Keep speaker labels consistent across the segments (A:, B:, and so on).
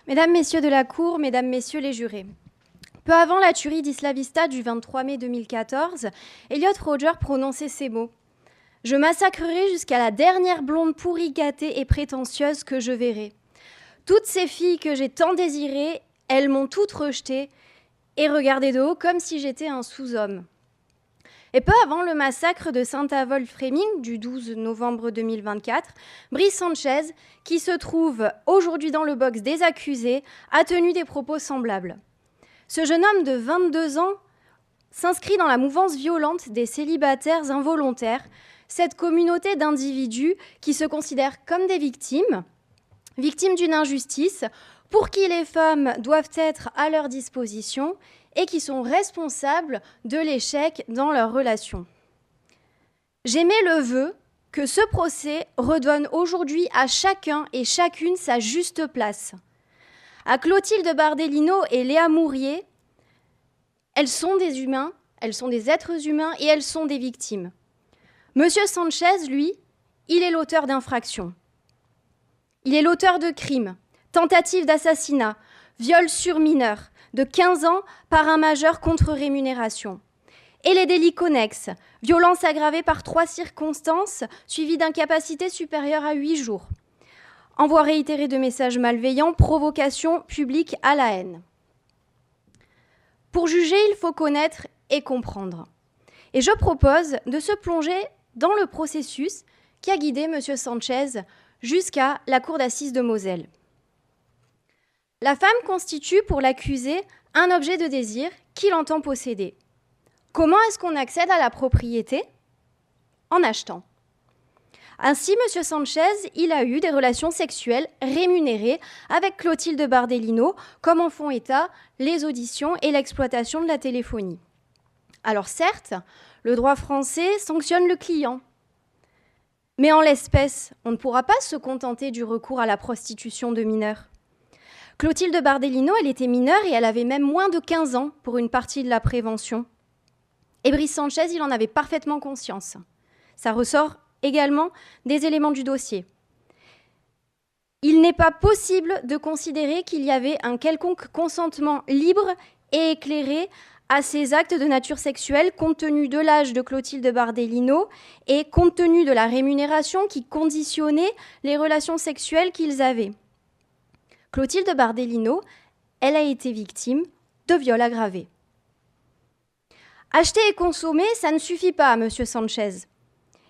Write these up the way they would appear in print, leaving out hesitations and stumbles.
A: Mesdames, Messieurs de la Cour, Mesdames, Messieurs les jurés. Peu avant la tuerie d'Isla Vista du 23 mai 2014, Elliot Rodger prononçait ces mots. « Je massacrerai jusqu'à la dernière blonde pourrie, gâtée et prétentieuse que je verrai. Toutes ces filles que j'ai tant désirées, elles m'ont toutes rejetée et regardé de haut comme si j'étais un sous-homme. » Et peu avant le massacre de Saint-Avold-Fréming du 12 novembre 2024, Brice Sanchez, qui se trouve aujourd'hui dans le box des accusés, a tenu des propos semblables. Ce jeune homme de 22 ans s'inscrit dans la mouvance violente des célibataires involontaires, cette communauté d'individus qui se considèrent comme des victimes d'une injustice, pour qui les femmes doivent être à leur disposition et qui sont responsables de l'échec dans leur relation. J'émets le vœu que ce procès redonne aujourd'hui à chacun et chacune sa juste place. À Clotilde Bardellino et Léa Mourier, elles sont des humains, elles sont des êtres humains et elles sont des victimes. Monsieur Sanchez, lui, il est l'auteur d'infractions. Il est l'auteur de crimes, tentatives d'assassinat, viol sur mineur, de 15 ans par un majeur contre rémunération. Et les délits connexes, violence aggravée par 3 circonstances suivies d'incapacité supérieure à 8 jours. Envoi réitéré de messages malveillants, provocation publique à la haine. Pour juger, il faut connaître et comprendre. Et je propose de se plonger dans le processus qui a guidé M. Sanchez jusqu'à la cour d'assises de Moselle. La femme constitue pour l'accusé un objet de désir qu'il entend posséder. Comment est-ce qu'on accède à la propriété ? En achetant. Ainsi, M. Sanchez, il a eu des relations sexuelles rémunérées avec Clotilde Bardellino, comme en font état les auditions et l'exploitation de la téléphonie. Alors certes, le droit français sanctionne le client. Mais en l'espèce, on ne pourra pas se contenter du recours à la prostitution de mineurs. Clotilde Bardellino, elle était mineure et elle avait même moins de 15 ans pour une partie de la prévention. Et Brice Sanchez, il en avait parfaitement conscience. Ça ressort également des éléments du dossier. Il n'est pas possible de considérer qu'il y avait un quelconque consentement libre et éclairé à ces actes de nature sexuelle compte tenu de l'âge de Clotilde Bardellino et compte tenu de la rémunération qui conditionnait les relations sexuelles qu'ils avaient. Clotilde Bardellino, elle a été victime de viol aggravé. Acheter et consommer, ça ne suffit pas à M. Sanchez.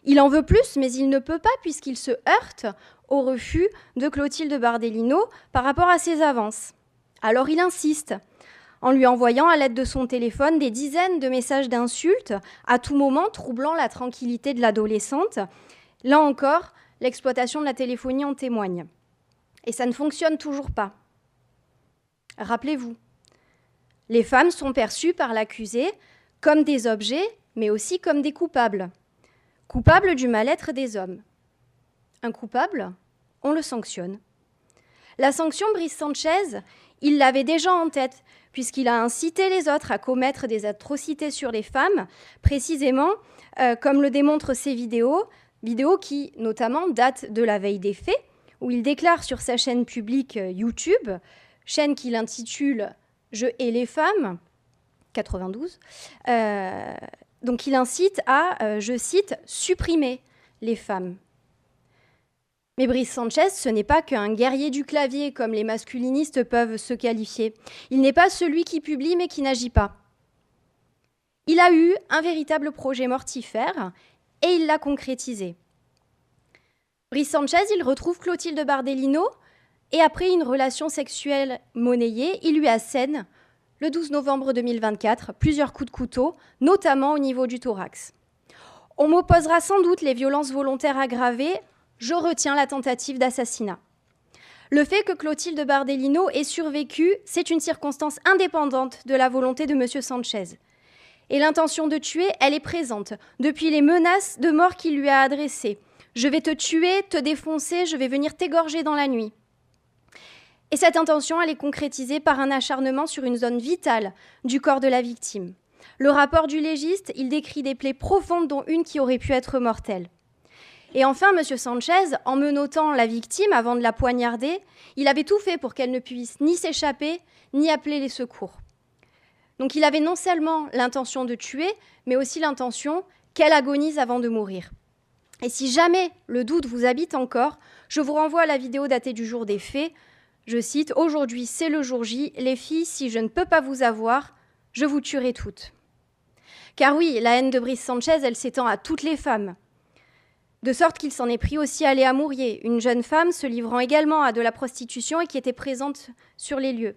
A: Il en veut plus, mais il ne peut pas puisqu'il se heurte au refus de Clotilde Bardellino par rapport à ses avances. Alors il insiste, en lui envoyant à l'aide de son téléphone des dizaines de messages d'insultes, à tout moment troublant la tranquillité de l'adolescente. Là encore, l'exploitation de la téléphonie en témoigne. Et ça ne fonctionne toujours pas. Rappelez-vous, les femmes sont perçues par l'accusé comme des objets, mais aussi comme des coupables. Coupables du mal-être des hommes. Un coupable, on le sanctionne. La sanction Brice Sanchez, il l'avait déjà en tête, puisqu'il a incité les autres à commettre des atrocités sur les femmes, précisément comme le démontrent ces vidéos qui notamment datent de la veille des faits, où il déclare sur sa chaîne publique YouTube, chaîne qu'il intitule « Je hais les femmes », 92, donc il incite à, je cite, « supprimer les femmes ». Mais Brice Sanchez, ce n'est pas qu'un guerrier du clavier, comme les masculinistes peuvent se qualifier. Il n'est pas celui qui publie mais qui n'agit pas. Il a eu un véritable projet mortifère et il l'a concrétisé. Brice Sanchez, il retrouve Clotilde Bardellino et après une relation sexuelle monnayée, il lui assène, le 12 novembre 2024, plusieurs coups de couteau, notamment au niveau du thorax. On m'opposera sans doute les violences volontaires aggravées. Je retiens la tentative d'assassinat. Le fait que Clotilde Bardellino ait survécu, c'est une circonstance indépendante de la volonté de M. Sanchez. Et l'intention de tuer, elle est présente depuis les menaces de mort qu'il lui a adressées. Je vais te tuer, te défoncer, je vais venir t'égorger dans la nuit. Et cette intention, elle est concrétisée par un acharnement sur une zone vitale du corps de la victime. Le rapport du légiste, il décrit des plaies profondes, dont une qui aurait pu être mortelle. Et enfin, M. Sanchez, en menottant la victime avant de la poignarder, il avait tout fait pour qu'elle ne puisse ni s'échapper, ni appeler les secours. Donc il avait non seulement l'intention de tuer, mais aussi l'intention qu'elle agonise avant de mourir. Et si jamais le doute vous habite encore, je vous renvoie à la vidéo datée du jour des faits. Je cite « Aujourd'hui, c'est le jour J. Les filles, si je ne peux pas vous avoir, je vous tuerai toutes. » Car oui, la haine de Brice Sanchez, elle s'étend à toutes les femmes. De sorte qu'il s'en est pris aussi à Léa Mourier, une jeune femme se livrant également à de la prostitution et qui était présente sur les lieux.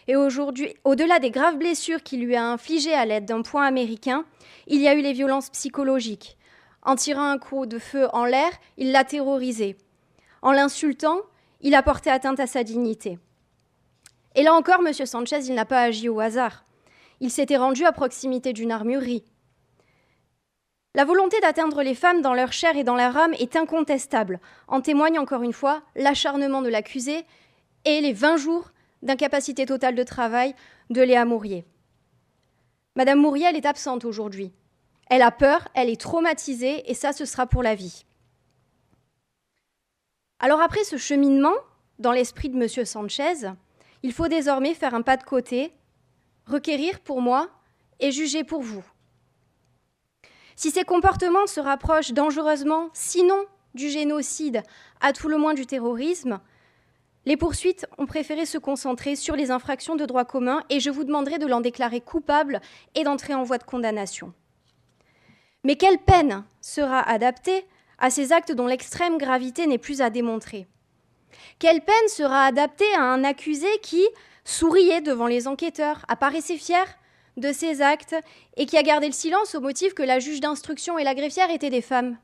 A: Et aujourd'hui, au-delà des graves blessures qu'il lui a infligées à l'aide d'un poing américain, il y a eu les violences psychologiques. En tirant un coup de feu en l'air, il l'a terrorisée. En l'insultant, il a porté atteinte à sa dignité. Et là encore, M. Sanchez, il n'a pas agi au hasard. Il s'était rendu à proximité d'une armurerie. La volonté d'atteindre les femmes dans leur chair et dans leur âme est incontestable. En témoigne encore une fois l'acharnement de l'accusé et les 20 jours d'incapacité totale de travail de Léa Mourier. Madame Mourier, elle est absente aujourd'hui. Elle a peur, elle est traumatisée, et ça, ce sera pour la vie. Alors après ce cheminement, dans l'esprit de M. Sanchez, il faut désormais faire un pas de côté, requérir pour moi et juger pour vous. Si ces comportements se rapprochent dangereusement, sinon du génocide, à tout le moins du terrorisme, les poursuites ont préféré se concentrer sur les infractions de droit commun et je vous demanderai de l'en déclarer coupable et d'entrer en voie de condamnation. Mais quelle peine sera adaptée à ces actes dont l'extrême gravité n'est plus à démontrer? Quelle peine sera adaptée à un accusé qui souriait devant les enquêteurs, apparaissait fier de ses actes et qui a gardé le silence au motif que la juge d'instruction et la greffière étaient des femmes?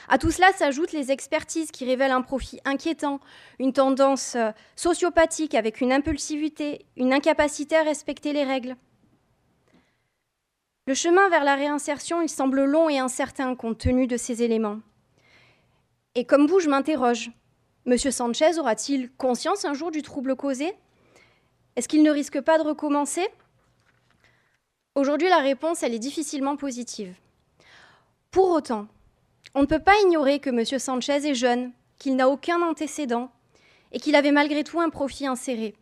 A: À tout cela s'ajoutent les expertises qui révèlent un profil inquiétant, une tendance sociopathique avec une impulsivité, une incapacité à respecter les règles. Le chemin vers la réinsertion, il semble long et incertain compte tenu de ces éléments. Et comme vous, je m'interroge. M. Sanchez aura-t-il conscience un jour du trouble causé? Est-ce qu'il ne risque pas de recommencer? Aujourd'hui, la réponse, elle est difficilement positive. Pour autant, on ne peut pas ignorer que M. Sanchez est jeune, qu'il n'a aucun antécédent et qu'il avait malgré tout un profil inséré.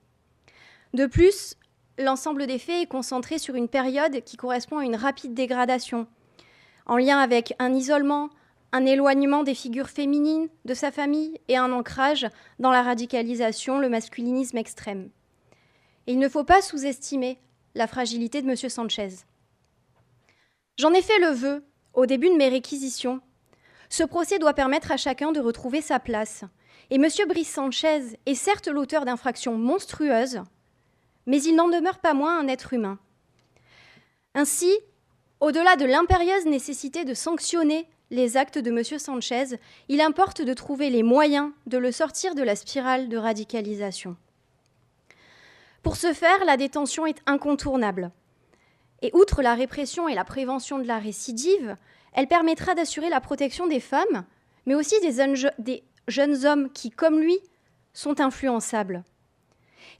A: De plus, l'ensemble des faits est concentré sur une période qui correspond à une rapide dégradation, en lien avec un isolement, un éloignement des figures féminines de sa famille et un ancrage dans la radicalisation, le masculinisme extrême. Et il ne faut pas sous-estimer la fragilité de M. Sanchez. J'en ai fait le vœu au début de mes réquisitions. Ce procès doit permettre à chacun de retrouver sa place. Et M. Brice Sanchez est certes l'auteur d'infractions monstrueuses, mais il n'en demeure pas moins un être humain. Ainsi, au-delà de l'impérieuse nécessité de sanctionner les actes de M. Sanchez, il importe de trouver les moyens de le sortir de la spirale de radicalisation. Pour ce faire, la détention est incontournable. Et outre la répression et la prévention de la récidive, elle permettra d'assurer la protection des femmes, mais aussi des jeunes hommes qui, comme lui, sont influençables.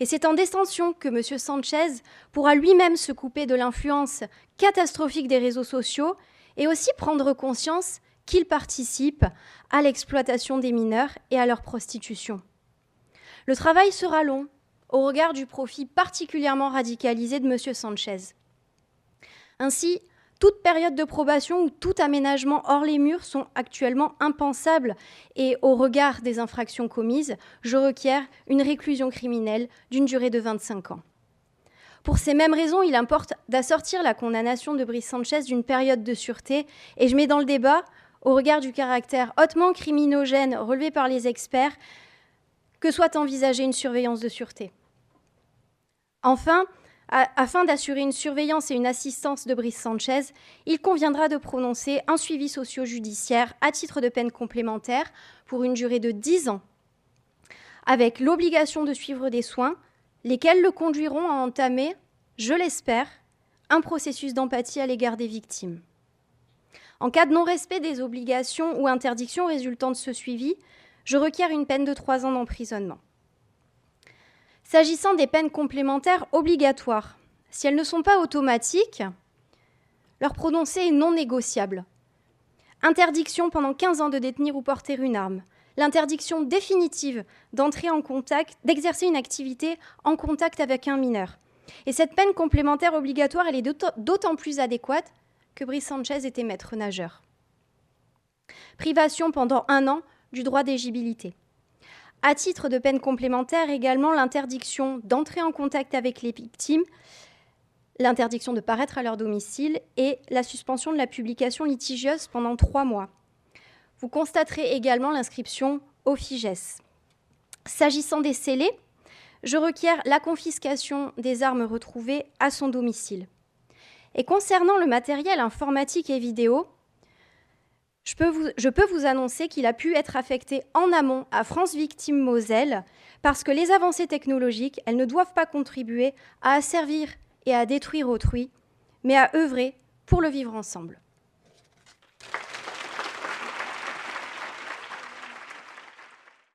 A: Et c'est en détention que M. Sanchez pourra lui-même se couper de l'influence catastrophique des réseaux sociaux et aussi prendre conscience qu'il participe à l'exploitation des mineurs et à leur prostitution. Le travail sera long, au regard du profil particulièrement radicalisé de M. Sanchez. Ainsi, toute période de probation ou tout aménagement hors les murs sont actuellement impensables et au regard des infractions commises, je requiers une réclusion criminelle d'une durée de 25 ans. Pour ces mêmes raisons, il importe d'assortir la condamnation de Brice Sanchez d'une période de sûreté et je mets dans le débat, au regard du caractère hautement criminogène relevé par les experts, que soit envisagée une surveillance de sûreté. Enfin, afin d'assurer une surveillance et une assistance de Brice Sanchez, il conviendra de prononcer un suivi socio-judiciaire à titre de peine complémentaire pour une durée de 10 ans, avec l'obligation de suivre des soins, lesquels le conduiront à entamer, je l'espère, un processus d'empathie à l'égard des victimes. En cas de non-respect des obligations ou interdictions résultant de ce suivi, je requiers une peine de 3 ans d'emprisonnement. S'agissant des peines complémentaires obligatoires, si elles ne sont pas automatiques, leur prononcé est non négociable. Interdiction pendant 15 ans de détenir ou porter une arme. L'interdiction définitive d'exercer une activité en contact avec un mineur. Et cette peine complémentaire obligatoire, elle est d'autant plus adéquate que Brice Sanchez était maître nageur. Privation pendant 1 an du droit d'éligibilité. À titre de peine complémentaire, également l'interdiction d'entrer en contact avec les victimes, l'interdiction de paraître à leur domicile et la suspension de la publication litigieuse pendant 3 mois. Vous constaterez également l'inscription au FIGES. S'agissant des scellés, je requiers la confiscation des armes retrouvées à son domicile. Et concernant le matériel informatique et vidéo, je peux vous annoncer qu'il a pu être affecté en amont à France Victimes Moselle parce que les avancées technologiques, elles ne doivent pas contribuer à asservir et à détruire autrui, mais à œuvrer pour le vivre ensemble.